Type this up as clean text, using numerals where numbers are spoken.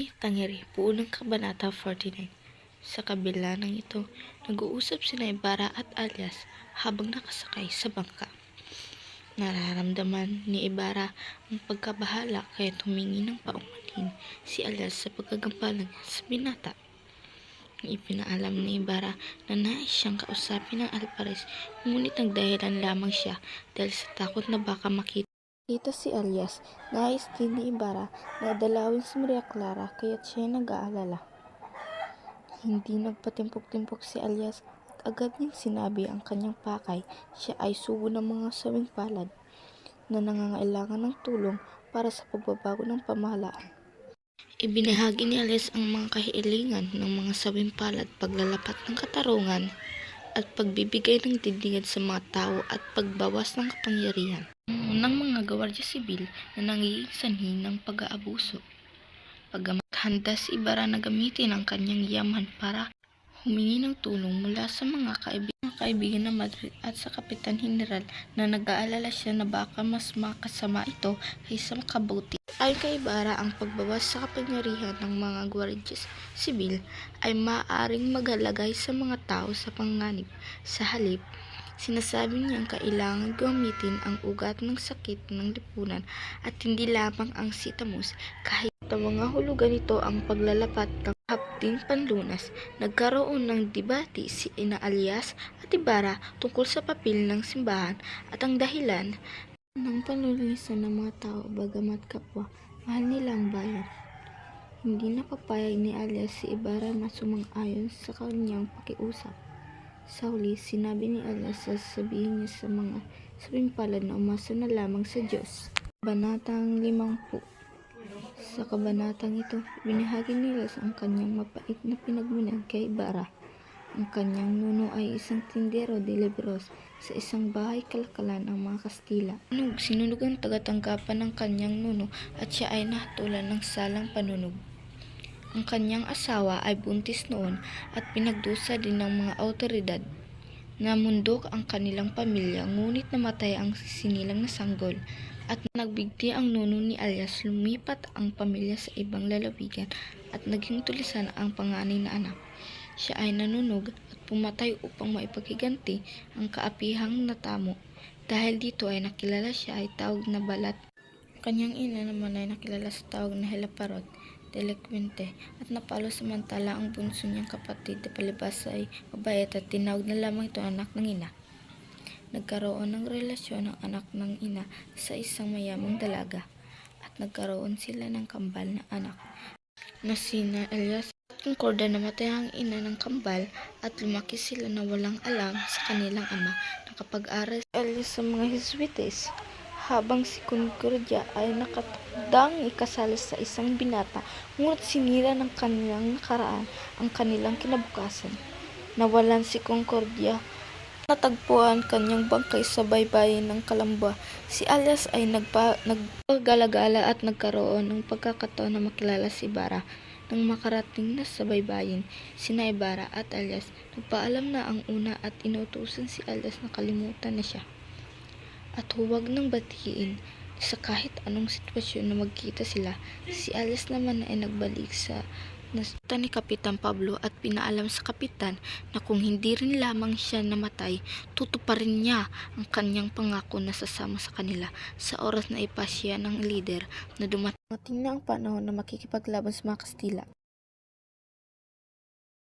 Amy Tangeri, Puunang Kabanata 49. Sa kabila ng ito, nag-uusap sina Ibarra at Alias habang nakasakay sa bangka. Nararamdaman ni Ibarra ang pagkabahala kaya humingi ng paumanhin si Alias sa pagkagampanan sa binata. Ipinaalam ni Ibarra na nais siyang kausapin ng Alvarez, ngunit nagdahilan lamang siya dahil sa takot na baka makita si Alias. Nais din ni Ibarra na dalawin si Maria Clara kaya't siya ay nag-aalala. Hindi nagpatimpok-timpok si Alias at agad niyang sinabi ang kanyang pakay. Siya ay sugo ng mga sawing palad na nangangailangan ng tulong para sa pagbabago ng pamahalaan. Ibinahagi ni Alias ang mga kahilingan ng mga sawing palad, paglalapat ng katarungan at pagbibigay ng dignidad sa mga tao at pagbawas ng kapangyarihan ng mga gwardiya sibil na nangiging sanhi ng pag-aabuso. Pagamat handa si Ibarra na gamitin ang kanyang yaman para humingi ng tulong mula sa mga kaibigan ng Madrid at sa Kapitan General na nag-aalala siya na baka mas makasama ito kaysa makabuti. Ayon kay Ibarra, ang pagbawas sa kapangyarihan ng mga gwardiya sibil ay maaaring maghalagay sa mga tao sa panganib. Sa halip, sinasabi niyang kailangan gamitin ang ugat ng sakit ng lipunan at hindi lamang ang sitamus. Kahit sa mga hulugan nito ang paglalapat ng hapding panlunas. Nagkaroon ng debate si Alias at Ibarra tungkol sa papel ng simbahan at ang dahilan ng panlulinisan ng mga tao, bagamat kapwa mahal nila ang bayan. Hindi napapayag ni Alias si Ibarra na sumang-ayon sa kanyang pakiusap. Sa huli, sinabi ni Alias na sasabihin niya sa mga sabing palad na umasa na lamang sa Diyos. Kabanatang 50. Sa kabanatang ito, binahagi ni Alias ang kanyang mapait na pinagmulan kay Ibarra. Ang kanyang nuno ay isang tindero de libros sa isang bahay kalakalan ng mga Kastila. Sinunog ang tagatanggapan ng kanyang nuno at siya ay nahatulan ng salang panunog. Ang kanyang asawa ay buntis noon at pinagdusa din ng mga awtoridad. Namundok ang kanilang pamilya, ngunit namatay ang sinilang na sanggol at nagbigti ang nuno ni Alias. Lumipat ang pamilya sa ibang lalawigan at naging tulisan ang panganay na anak. Siya ay nanunog at pumatay upang maipaghiganti ang kaapihang natamo. Dahil dito ay nakilala siya ay tawag na Balat. Kanyang ina naman ay nakilala sa tawag na Hilaparot Delinquente at napalo, samantala ang bunso niyang kapatid na palibhas ay mabait at tinawag na lamang ito anak ng ina. Nagkaroon ng relasyon ng anak ng ina sa isang mayamang dalaga at nagkaroon sila ng kambal na anak na sina Alias at Concordia. Namatay ang ina ng kambal at lumaki sila na walang alam sa kanilang ama. Nakapag-aral si Alias sa mga Jesuites habang si Concordia ay nakatakdang ikasal sa isang binata, ngunit sinira ng kanilang nakaraan ang kanilang kinabukasan. Nawalan si Concordia, natagpuan kanyang bangkay sa baybayin ng Calamba. Si Alias ay nagpagala-gala at nagkaroon ng pagkakataon na makilala si Ibarra. Nang makarating na sa baybayin, sina Ibarra at Alias nagpaalam na ang una at inutusan si Alias na kalimutan na siya at huwag nang batiin sa kahit anong sitwasyon na magkita sila. Si Alias naman ay nagbalik sa nasuta ni Kapitan Pablo at pinaalam sa kapitan na kung hindi rin lamang siya namatay, tutuparin niya ang kanyang pangako na sasama sa kanila. Sa oras na ipasya ng lider na dumating na ang panahon na makikipaglaban sa mga Kastila.